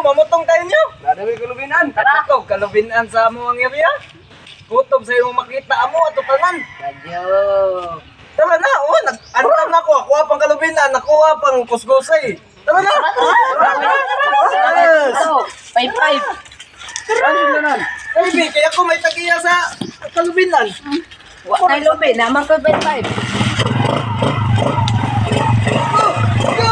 mamutong tayo nyo. Nadami kulubinan. Katakog, kalubinan sa amo ang area. Kutob sa imong makita amo ato tanan. Radyo. Tara na, nag-antam na ko. Nakuha pang kalubinan, nakuha pang kusgusay. Tara na! Yes! 5-5. Ano naman? Baby, kaya ko may tagiya sa kalubinan. Wa kay lobe, naman ko 5-5. Go! Go!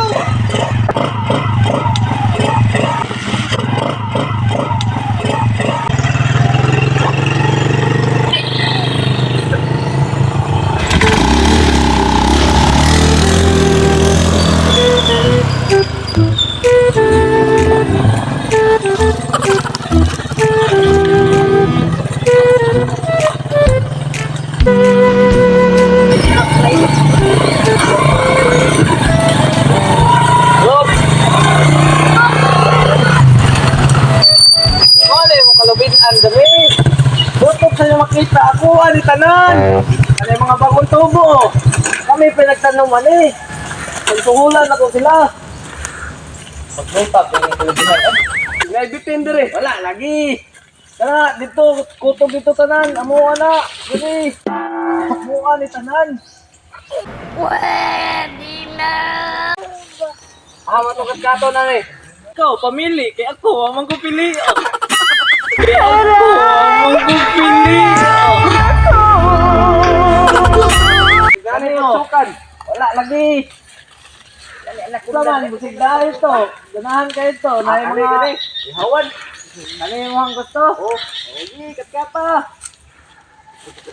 Kalubinan dali. Tutok sa inyo makita ako, ani tanan. Ano yung mga bagong tubo. Kami pinagtanuman eh. Pagsuhulan ako sila. Pagbuntag yung kalubinan. May bitin dire. Wala, lagi. Tara, dito, kutob dito tanan. Amuha na. Dili. Amuha ni tanan. Pwede na. Matukat kato na eh. Ikaw, pamili. Kaya ako, amang ko pili. Kaya ako, amang ko pili. Gani yung sukan. Wala, lagi. Saman, busig dahil ito. Ganahan kayo ito. Na yung mga ihawan. Ano yung mga gusto? Oo. Lagi, katkata.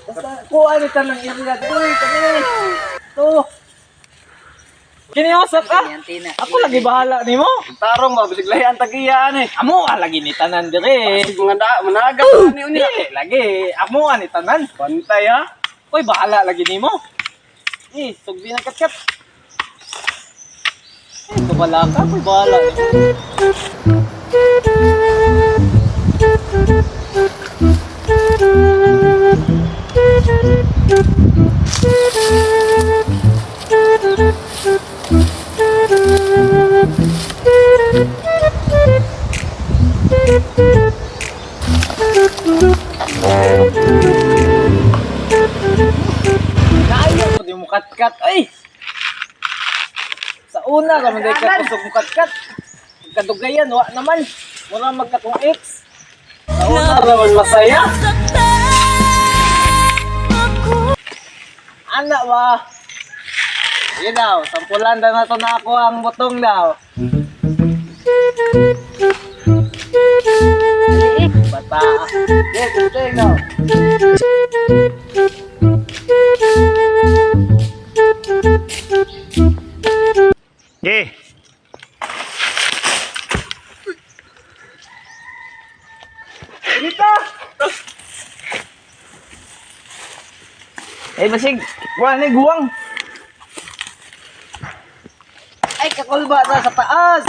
Basta, kuha nito ng iriya. Uy, kami. Ito. Kiniusap ka? Ako lagi bahala ni mo. Tarong ba, bisig lahi ang tagiyaan eh. Amo lagi ni tanan dire. Bisig mga managa ni uni. Lagi amo ni tanan. Pantay ha. Koy bahala lagi nimo. Sugdi na katkat. Kubala ka, koy bahala. Ayaw ko di mo katkat. Ay! Sa una ka man dahil kakusog mo katkat. Kadugayan, wa naman. Wala magkatong X. Sa una ka mas masaya. Anak ba? Sige daw, sampulan na to na ako ang butong daw. Bata. Yes, okay daw. Okay. Dito! Basig, wala na guwang. Ay, kakulba na sa taas.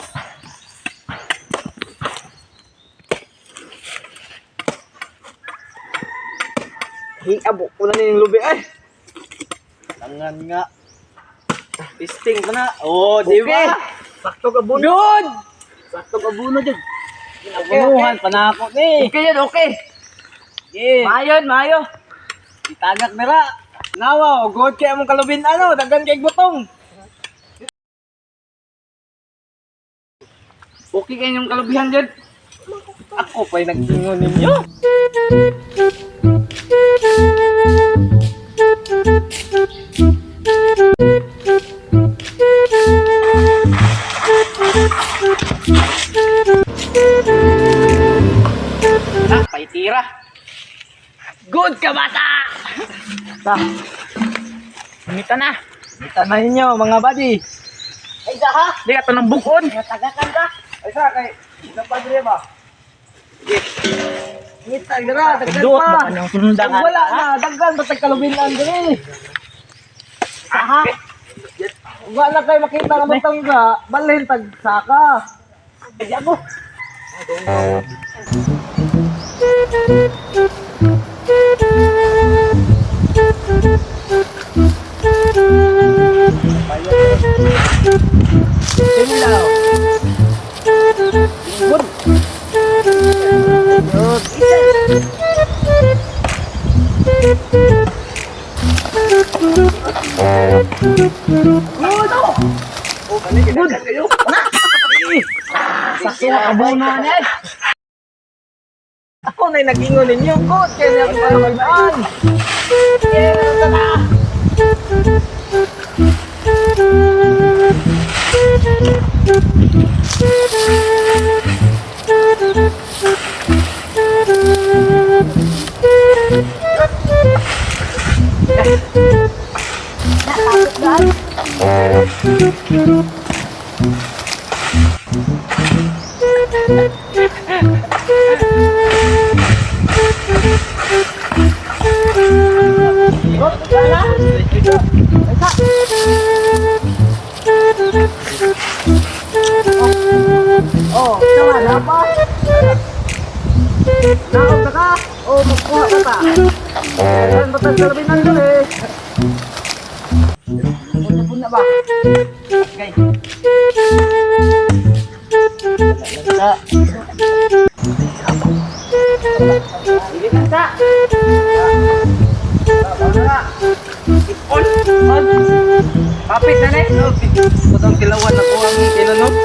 Abo ko na yung lubi ay. Tangan nga. Testing ko na. Oh, di ba? Sakto ka buno. Good! Sakto ka buno dyan. Pinabunuhan pa na ako eh. Okay yan, okay. Yeah. Mayo. Itagak nila. Nawa, god kaya mong kalubin dagan kay butong. Okay kayo yung kalubihan dyan. Ako pa'y nagtingon ninyo. Pay tira. Good ka bata! Kumita na. Kumita na ninyo mga buddy. Ay ha? Di ka ito ng bukon. Natagakan ka? Ay sa kay. Isang padre ba? Ngita, gara, dagdag pa. Ang wala na, dagdag ba tagkalubinan diri. Saha? Wala kayo makita ng butang ga, balhin tag saka. Ay ako. Sinilaw. Good. kabunuan eh. Ako na'y nag-ingon ninyo, good. Kaya niya ako kalubinan. Oh, sama na pa. Naon na ka? Oh, magkuha ka ta. Ayan, batang kalabinan doon eh. Puna ba? Okay. Dili na sa. Kapit na ne. Putang kilawan ako ang tinanong.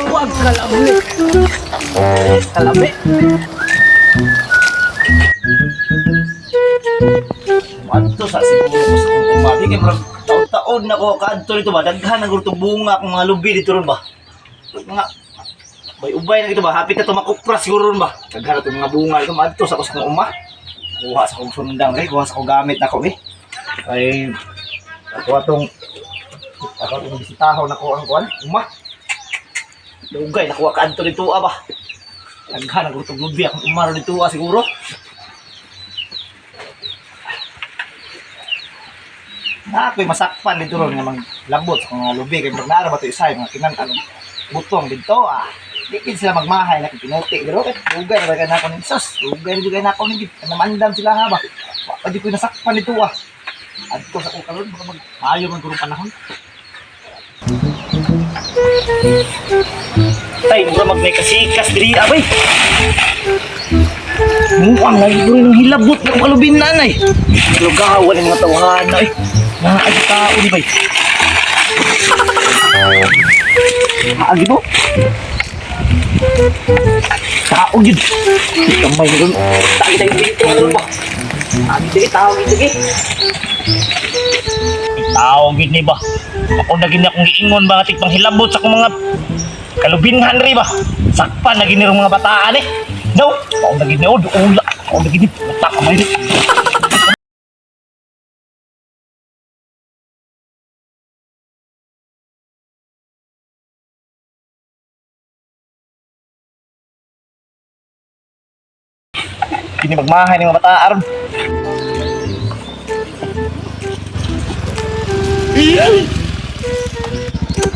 Huwag kalabi. Kalabi. Adto sa siguro ko sa kong umabi kay murag taon-taon na ko kaadto nito ba daghan ang gurtong bunga akong mga lubi dito ron ba. Mga may ubay na dito ba hapit na tumakupras siguro ron ba. Daghan na mga bunga dito madto sa ko sa kong uma. Kuha sa kong sundang kuha sa kong gamit nako ay atong bisitahon nako ang kuan uma. Dugay nakuha kaadto dito ba. Daghan ang gurtong lubi akong uma ron dito siguro. Ako'y masakpan dito ron nga maglambot sa mga lubi kay pag naara ba ito isa mga kinan anong butong dito di sila magmahay na pinuti pero dugay na bagay na ako ng sos dugay na ako ng namandam sila ha ba di ko nasakpan dito adto sa kong karon baka maayo man kurong panahon tay mura mag may kasikas diri abay mukhang nagiguro ng hilabot ng kalubin nanay lugawan ng mga tawahan na naagi tao di ba naagi mo tao yun kamay mo doon tagi tayo dito ano ba naagi sige tao sige tao yun ni ba ako naging akong iingon ba ating panghilabot sa akong mga kalubinhan rin ba sakpan naging nirong mga bataan no ako naging ni ula ako naging ni puta kamay rin kini magmahay ng mga bata aron.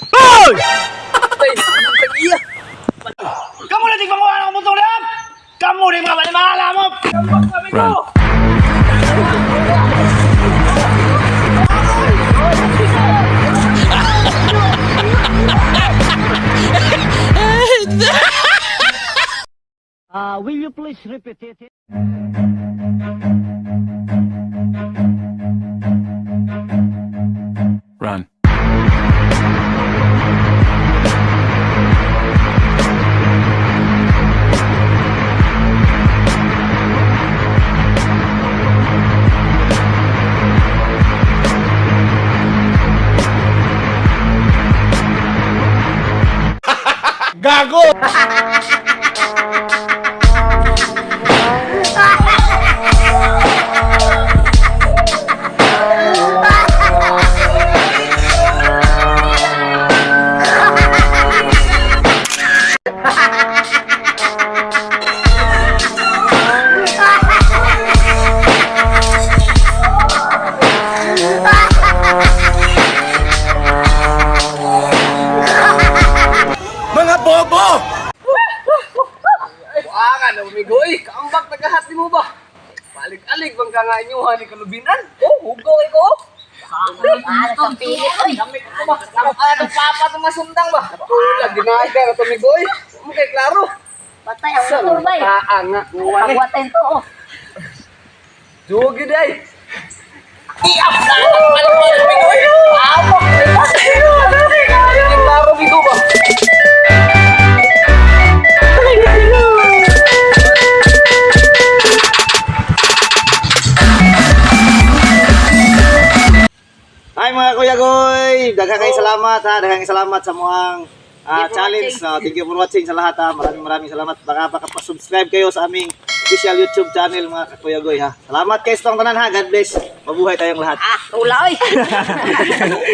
Hoy! Kamu na tigmang wala ng butong liam! Kamu rin mga balimahala mo! Run. Will you please repeat it? Run. Gago! Mga bobo! Buangan na umigoy! Kaambak nagahati mo ba? Balik-alig bang kanganyuhan ni kalubinan? Oh, hugaw ko! Ano sa pili? Gamit ko ba? Anong papa itong masundang ba? Tulag, ginaga na tumigoy! Mo kay klaro! Patay ang motor ba eh? Taang nga! Pagwatin to oh. Dugi day! Iap na ang maluwal bigo eh. Amok na klaro bigo ba? Hi mga kuya goy! Daghang kayong salamat ha. Daghang kayong salamat sa muang challenge. Thank you for watching sa lahat ha. Maraming salamat. Baka pa-subscribe kayo sa aming official YouTube channel mga kuya goy ha. Salamat kayo sa tanan ha. God bless. Mabuhay tayong lahat. Ulay.